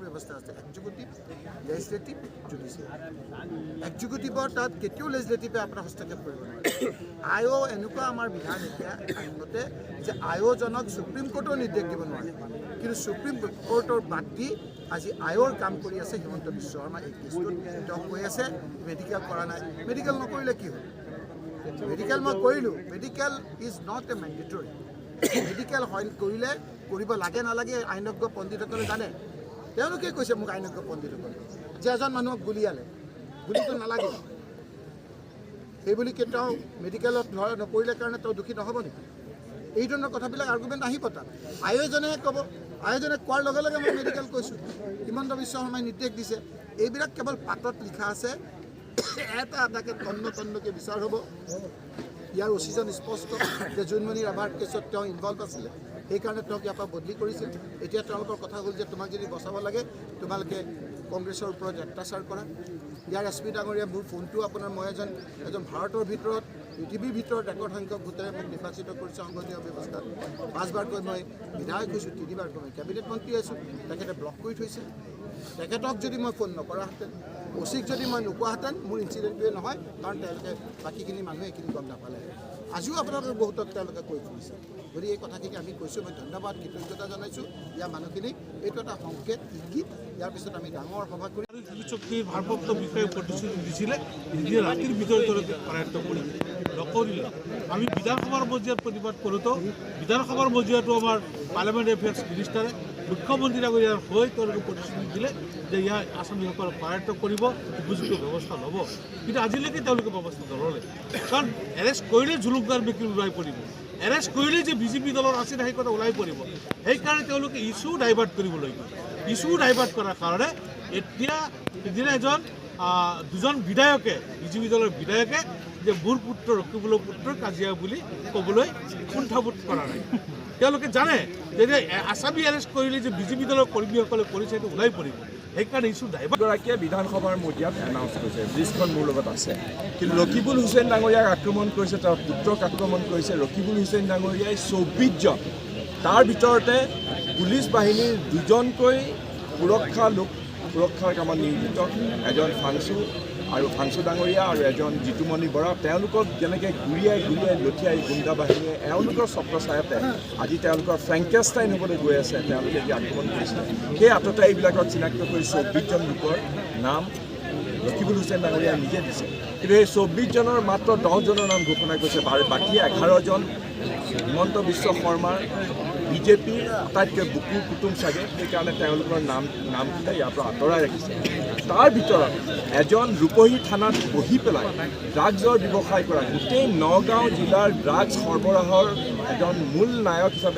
व्यवस्था আছে executive legislative জুডিচিয়াল এক্সিকিউটিভৰ তাত কেতিয়াও লেজিসলেটিভে আপোনাৰ হস্তক্ষেপ কৰিব নোৱাৰে আইও এনেকুৱা আমাৰ বিধান এতিয়া আইনমতে যে আয়োজনক সুপ্ৰিম কোৰ্টৰ নিৰ্দেশ দিব নোৱাৰে কিন্তু সুপ্ৰিম কোৰ্টৰ বাদ দি আজি আইৰ কাম কৰি আছে হিমন্ত বিশ্ব শৰ্মা এই কেছটোত তেওঁ কৈ আছে মেডিকেল কৰা নাই মেডিকেল নকৰিলে কি হ'ল মেডিকেল মই কৰিলোঁ medical is not a mandatory medical হয় কৰিলে কৰিব লাগে নালাগে আইনজ্ঞ পণ্ডিতসকলে জানে তেওঁলোকে কৈছে মোক আইনজ্ঞ পণ্ডিতসকলে যে এজন মানুহক গুলিয়ালে গুলিটো নালাগে সেইবুলি কেতিয়াও মেডিকেলত নকৰিলে কাৰণে তেওঁ দুখী নহ'ব নেকি এই ধৰণৰ কথাবিলাক আৰ্গুমেণ্ট আহিব তাত আয়োজনে ক'ব আয়োজনে কোৱাৰ লগে লগে মই মেডিকেল কৈছোঁ হিমন্ত বিশ্ব শৰ্মাই নিৰ্দেশ দিছে এইবিলাক কেৱল পাতত লিখা আছে এটা এটাকে তন্নকে বিচাৰ হ'ব ইয়াৰ অচিজন স্পষ্ট যে জোনমণি ৰাভাৰ কেছত তেওঁ ইনভলভ আছিলে সেইকাৰণে তেওঁক ইয়াৰ পৰা বদলি কৰিছিল এতিয়া তেওঁলোকৰ কথা হ'ল যে তোমাক যদি বচাব লাগে তোমালোকে কংগ্ৰেছৰ ওপৰত অত্যাচাৰ কৰা ইয়াৰ এছ পি ডাঙৰীয়া মোৰ ফোনটো আপোনাৰ মই এজন ভাৰতৰ ভিতৰত পৃথিৱীৰ ভিতৰত ৰেকৰ্ড সংখ্যক ভোটেৰে মোক নিৰ্বাচিত কৰিছে সংসদীয় ব্যৱস্থাত 5 বাৰকৈ মই বিধায়ক হৈছোঁ 3 বাৰকৈ মই কেবিনেট মন্ত্ৰী আছোঁ তেখেতে ব্লক কৰি থৈছে তেখেতক যদি মই ফোন নকৰাহেঁতেন অচিক যদি মই নোকোৱাহেঁতেন মোৰ ইনচিডেণ্টটোৱে নহয় কাৰণ তেওঁলোকে বাকীখিনি মানুহে এইখিনি গম নাপালে আজিও আপোনালোকে বহুতক তেওঁলোকে কৈ ফুৰিছে গতিকে এই কথাখিনি আমি কৈছোঁ মই ধন্যবাদ কৃতজ্ঞতা জনাইছোঁ ইয়াৰ মানুহখিনিক এইটো এটা সংকেত ইংগিত ইয়াৰ পিছত আমি ডাঙৰ সভা কৰি চুক্তিৰ ভাৰপ্ৰাপ্ত বিষয়ে প্ৰতিশ্ৰুতি দিছিলে নিজে ৰাতিৰ ভিতৰত কাৰ্য কৰি নকৰিলে আমি বিধানসভাৰ মজিয়াত প্ৰতিবাদ কৰোঁতো বিধানসভাৰ মজিয়াটো আমাৰ পাৰ্লামেণ্ট এফেয়াৰ্ছ মিনিষ্টাৰে মুখ্যমন্ত্ৰী ডাঙৰীয়াৰ হৈ তেওঁলোকে প্ৰতিশ্ৰুতি দিলে যে ইয়াৰ আঁচনিসকলক কাৰ্য কৰিব উপযুক্ত ব্যৱস্থা ল'ব কিন্তু আজিলৈকে তেওঁলোকে ব্যৱস্থা নল'লে কাৰণ এৰেষ্ট কৰিলে জুলুকদাৰ ব্যক্তি ওলাই পৰিব এৰেষ্ট কৰিলে যে বিজেপি দলৰ আছিলে সেই কথা ওলাই পৰিব সেইকাৰণে তেওঁলোকে ইছ্যু ডাইভাৰ্ট কৰিবলৈ গ'ল ইছ্যু ডাইভাৰ্ট কৰাৰ কাৰণে এতিয়া সিদিনা দুজন বিধায়কে বিজেপি দলৰ বিধায়কে যে মোৰ পুত্ৰ ৰকিবুলৰ পুত্ৰৰ কাজিয়া বুলি ক'বলৈ কুণ্ঠাবোধ কৰা নাই তেওঁলোকে জানে যে আছামী এৰেষ্ট কৰিলে যে বিজেপি দলৰ কৰ্মীসকলে কৰিছে সেইটো ওলাই পৰিব সেইকাৰণে ইছ্যু ডাইভাৰ্টগৰাকীয়ে বিধানসভাৰ মজিয়াত এনাউন্স কৰিছে লিষ্টখন মোৰ লগত আছে কিন্তু ৰকিবুল হুছেইন ডাঙৰীয়াক আক্ৰমণ কৰিছে তেওঁৰ পুত্ৰক আক্ৰমণ কৰিছে ৰকিবুল হুছেইন ডাঙৰীয়াই 24 জন তাৰ ভিতৰতে পুলিচ বাহিনীৰ 2জনকৈ সুৰক্ষাৰ কামত নিয়োজিত এজন ফাংচু আৰু ফাংচু ডাঙৰীয়া আৰু এজন জিতুমণি বৰা তেওঁলোকক যেনেকৈ গুৰিয়াই লঠিয়াই গুণ্ডা বাহিনীয়ে এওঁলোকৰ ছত্ৰছায়াতে আজি তেওঁলোকৰ ফ্ৰেংকেষ্টাইন হ'বলৈ গৈ আছে তেওঁলোকে যি আক্ৰমণ কৰিছে সেই আততে এইবিলাকক চিনাক্ত কৰি 24 জন লোকৰ নাম ৰকিবুল হুছেইন ডাঙৰীয়াই নিজে দিছে কিন্তু এই 24 জনৰ মাত্ৰ 10 জনৰ নাম ঘোষণা কৰিছে বাকী 11 জন হিমন্ত বিশ্ব শৰ্মাৰ বিজেপিৰ আটাইতকৈ বুকুৰ কুটুম চাগে সেইকাৰণে তেওঁলোকৰ নামকেইটা ইয়াৰ পৰা আঁতৰাই ৰাখিছে তাৰ ভিতৰত এজন ৰূপহী থানাত বহি পেলাই ড্ৰাগছৰ ব্যৱসায় কৰা গোটেই নগাঁও জিলাৰ ড্ৰাগছ সৰবৰাহৰ এজন মূল নায়ক হিচাপে